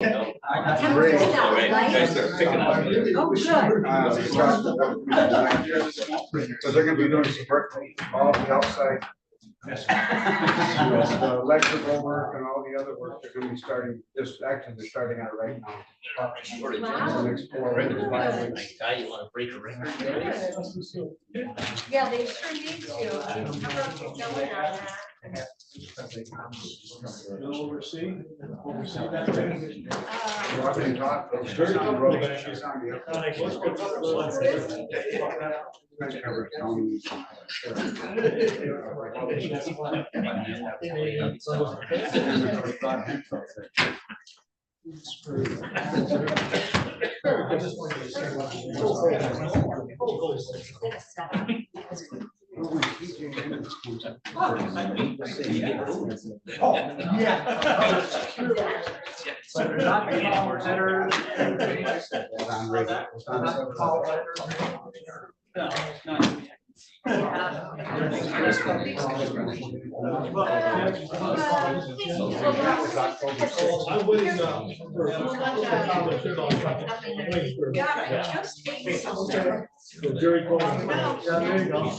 Great. Guys are picking up. Oh, good. So they're gonna be doing some work all the outside. The electrical work and all the other work, they're gonna be starting, just actually, they're starting out right now. The next 4 weeks, 5 weeks. You want to break a record? Yeah, they sure need to. How about you going on that? Oversee that. Uh, I've been taught, she's on the road, she's on the So they're not being considered. Jerry Cole. Yeah, there you go.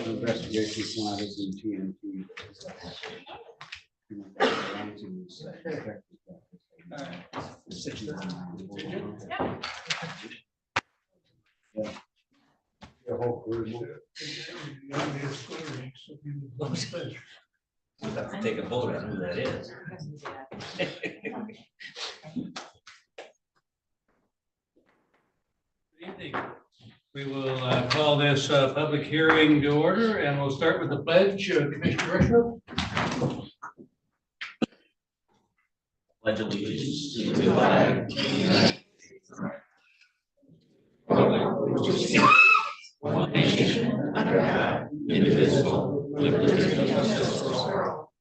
Investigations when I was in TNT. The whole group. We'll have to take a vote on who that is. Good evening. We will call this public hearing to order, and we'll start with the pledge. Commissioner Rushrow. Pledge allegiance to the flag. One nation, under God, indivisible, with liberty and justice for all.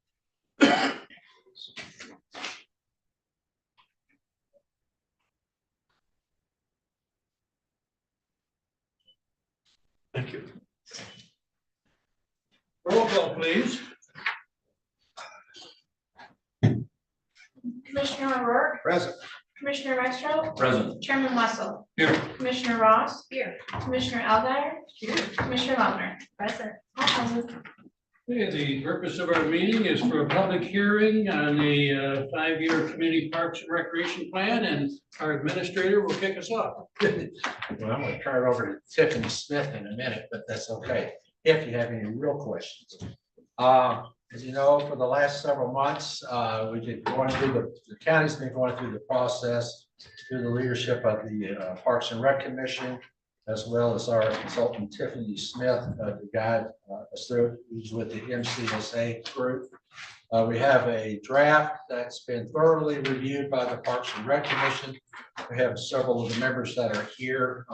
Thank you. Roll call, please. Commissioner O'Rourke, Present. Commissioner Rexroth, Present. Chairman Mussel, Here. Commissioner Ross, here, Commissioner Alguier, here, Commissioner Lautner. Present. Okay, the purpose of our meeting is for a public hearing on the 5-year community parks and recreation plan, and our administrator will kick us off. Well, I'm gonna turn it over to Tiffany Smith in a minute, but that's okay, if you have any real questions. As you know, for the last several months, we've been going through the county's been going through the process through the leadership of the Parks and Rec Commission, as well as our consultant Tiffany Smith, to guide us through, who's with the MCSA group. We have a draft that's been thoroughly reviewed by the Parks and Rec Commission. We have several of the members that are here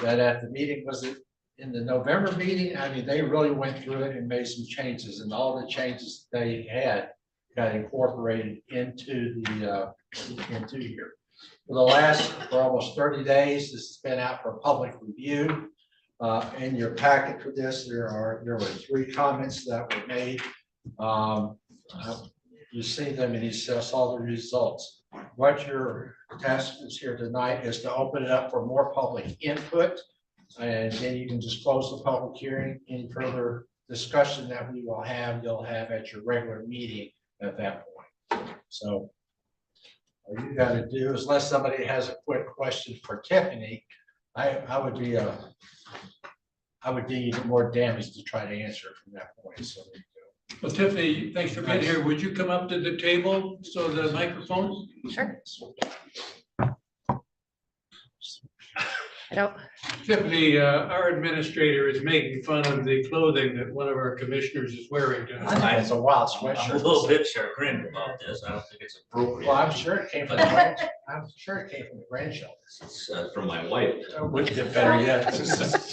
that at the meeting, was it in the November meeting? I mean, they really went through it and made some changes, and all the changes they had got incorporated into the into here. For almost 30 days, this has been out for public review. In your packet for this, there were 3 comments that were made. You see them and you saw the results. What your task is here tonight is to open it up for more public input, and then you can just close the public hearing. Any further discussion that we will have, you'll have at your regular meeting at that point. So all you got to do is, unless somebody has a quick question for Tiffany, I would need more damage to try to answer it from that point. So there you go. Well, Tiffany, thanks for being here. Would you come up to the table so the microphone? Sure. I don't. Tiffany, our administrator is making fun of the clothing that one of our commissioners is wearing tonight. It's a wild I'm sweatshirt. a little bit chagrined about this. I don't think it's appropriate. Well, I'm sure it came from the grandchildren. It's from my wife, Would get better yet. so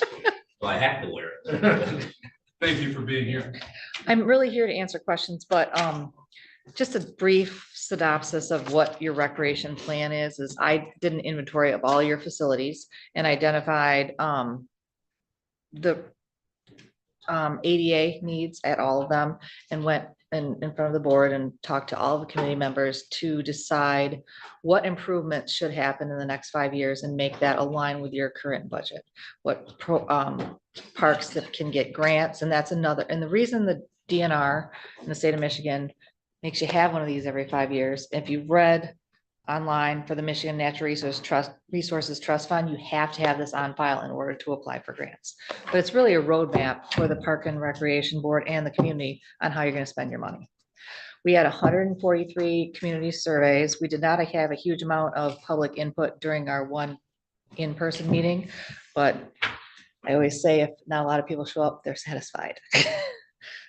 I have to wear it. Thank you for being here. I'm really here to answer questions, but just a brief synopsis of what your recreation plan is I did an inventory of all your facilities and identified the ADA needs at all of them and went in front of the board and talked to all the committee members to decide what improvements should happen in the next 5 years and make that align with your current budget. What parks that can get grants, and that's another, and the reason the DNR in the state of Michigan makes you have one of these every 5 years. If you've read online for the Michigan Natural Resources Trust Fund, you have to have this on file in order to apply for grants. But it's really a roadmap for the Park and Recreation Board and the community on how you're going to spend your money. We had 143 community surveys. We did not have a huge amount of public input during our one in-person meeting, but I always say if not a lot of people show up, they're satisfied.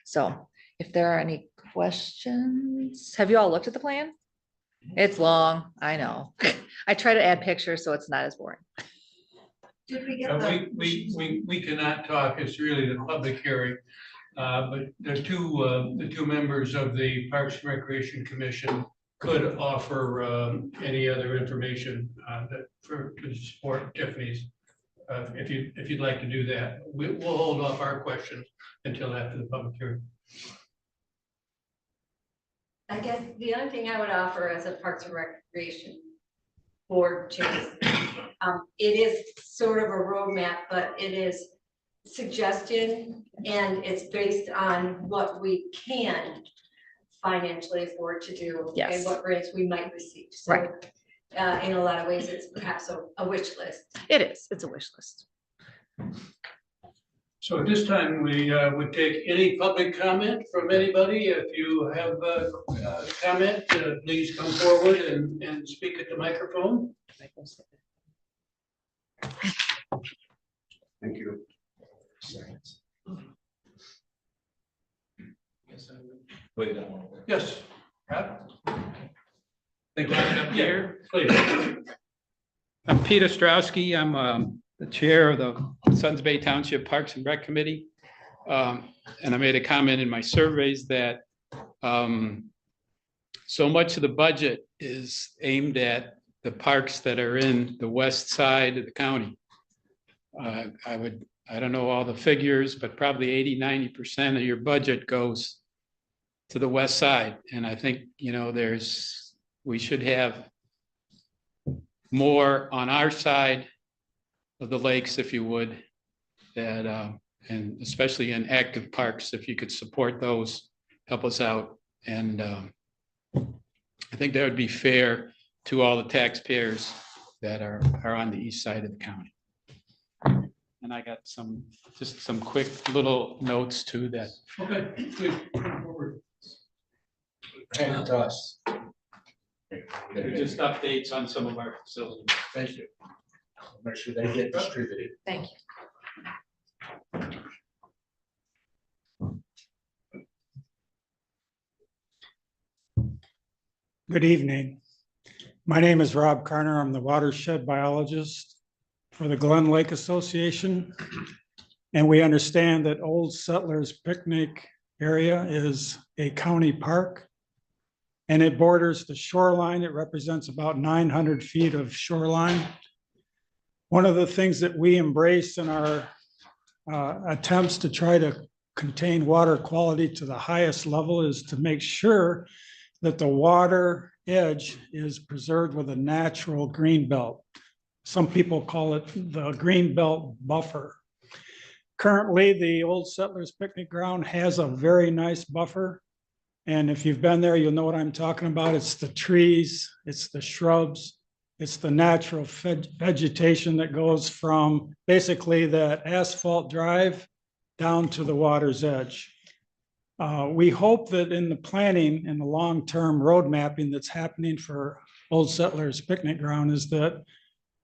So if there are any questions, have you all looked at the plan? It's long, I know. I try to add pictures so it's not as boring. Did we get the? We cannot talk, it's really the public hearing. But the two members of the Parks and Recreation Commission could offer any other information to support Tiffany's. If you'd like to do that, we'll hold off our questions until after the public hearing. I guess the only thing I would offer as a Parks and Recreation Board chair, it is sort of a roadmap, but it is suggestion and it's based on what we can financially afford to do. Yes. And what grants we might receive. So, Right. In a lot of ways, it's perhaps a wish list. It is, it's a wish list. So at this time, we would take any public comment from anybody. If you have a comment, please come forward and speak at the microphone. Thank you. Yes. Rob? Thank you. Here, please. I'm Peter Strowski. I'm the chair of the Suns Bay Township Parks and Rec Committee. And I made a comment in my surveys that so much of the budget is aimed at the parks that are in the west side of the county. I don't know all the figures, but probably 80–90% of your budget goes to the west side. And I think, we should have more on our side of the lakes, if you would, that and especially in active parks, if you could support those, help us out. And I think that would be fair to all the taxpayers that are on the east side of the county. And I got just some quick little notes too that. Okay, please come forward. Hand it to us. Just updates on some of our facilities. Thank you. Make sure they get distributed. Thank you. Good evening. My name is Rob Carner. I'm the watershed biologist for the Glen Lake Association. And we understand that Old Settlers Picnic area is a county park. And it borders the shoreline. It represents about 900 feet of shoreline. One of the things that we embrace in our attempts to try to contain water quality to the highest level is to make sure that the water edge is preserved with a natural green belt. Some people call it the green belt buffer. Currently, the Old Settlers Picnic Ground has a very nice buffer. And if you've been there, you'll know what I'm talking about. It's the trees, it's the shrubs, it's the natural vegetation that goes from basically that asphalt drive down to the water's edge. We hope that in the planning and the long-term road mapping that's happening for Old Settlers Picnic Ground is that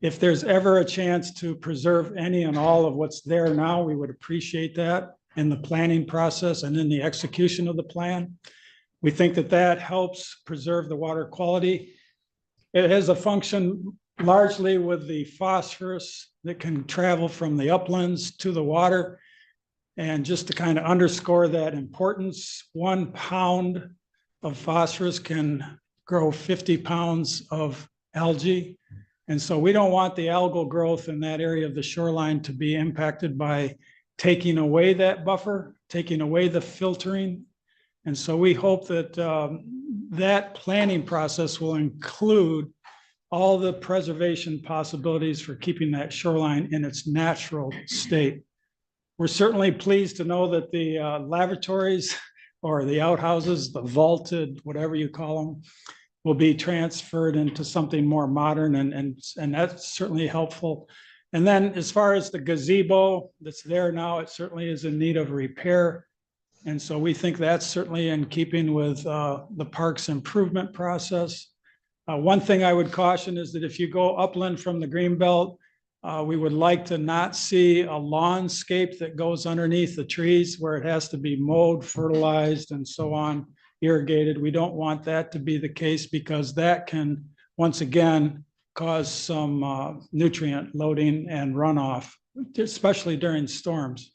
if there's ever a chance to preserve any and all of what's there now, we would appreciate that in the planning process and in the execution of the plan. We think that that helps preserve the water quality. It has a function largely with the phosphorus that can travel from the uplands to the water. And just to kind of underscore that importance, 1 pound of phosphorus can grow 50 pounds of algae. And so we don't want the algal growth in that area of the shoreline to be impacted by taking away that buffer, taking away the filtering. And so we hope that that planning process will include all the preservation possibilities for keeping that shoreline in its natural state. We're certainly pleased to know that the lavatories or the outhouses, the vaulted, whatever you call them, will be transferred into something more modern, and that's certainly helpful. And then as far as the gazebo that's there now, it certainly is in need of repair. And so we think that's certainly in keeping with the park's improvement process. One thing I would caution is that if you go upland from the greenbelt, we would like to not see a lawnscape that goes underneath the trees where it has to be mowed, fertilized, and so on, irrigated. We don't want that to be the case because that can, once again, cause some nutrient loading and runoff, especially during storms.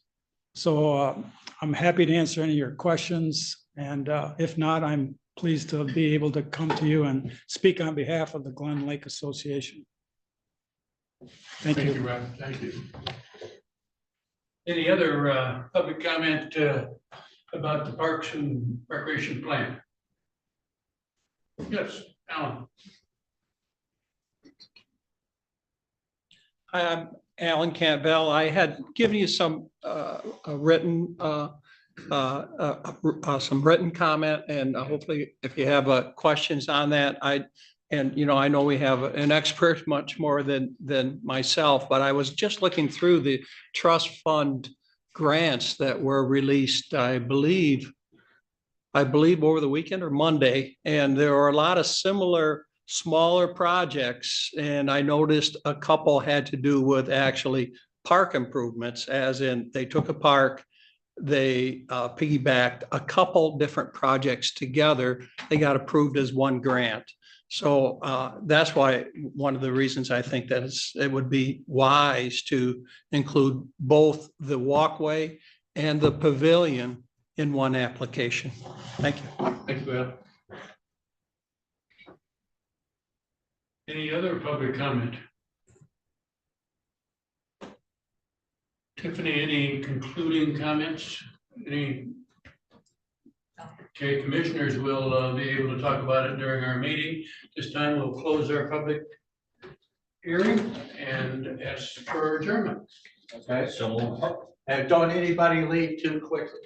So I'm happy to answer any of your questions. And if not, I'm pleased to be able to come to you and speak on behalf of the Glen Lake Association. Thank you. Rob. Thank you. Any other public comment about the Parks and Recreation Plan? Yes, Alan. Hi, I'm Alan Campbell. I had given you some written comment, and hopefully if you have questions on that, I know we have an expert much more than myself, but I was just looking through the trust fund grants that were released, I believe over the weekend or Monday, and there are a lot of similar smaller projects, and I noticed a couple had to do with actually park improvements, as in they took a park, they piggybacked a couple different projects together, they got approved as one grant. So that's why one of the reasons I think that it would be wise to include both the walkway and the pavilion in one application. Thank you. Thank you, Al. Any other public comment? Tiffany, any concluding comments? Any? Okay, commissioners will be able to talk about it during our meeting. This time we'll close our public hearing and ask for adjournment. Okay, so and don't anybody leave too quickly.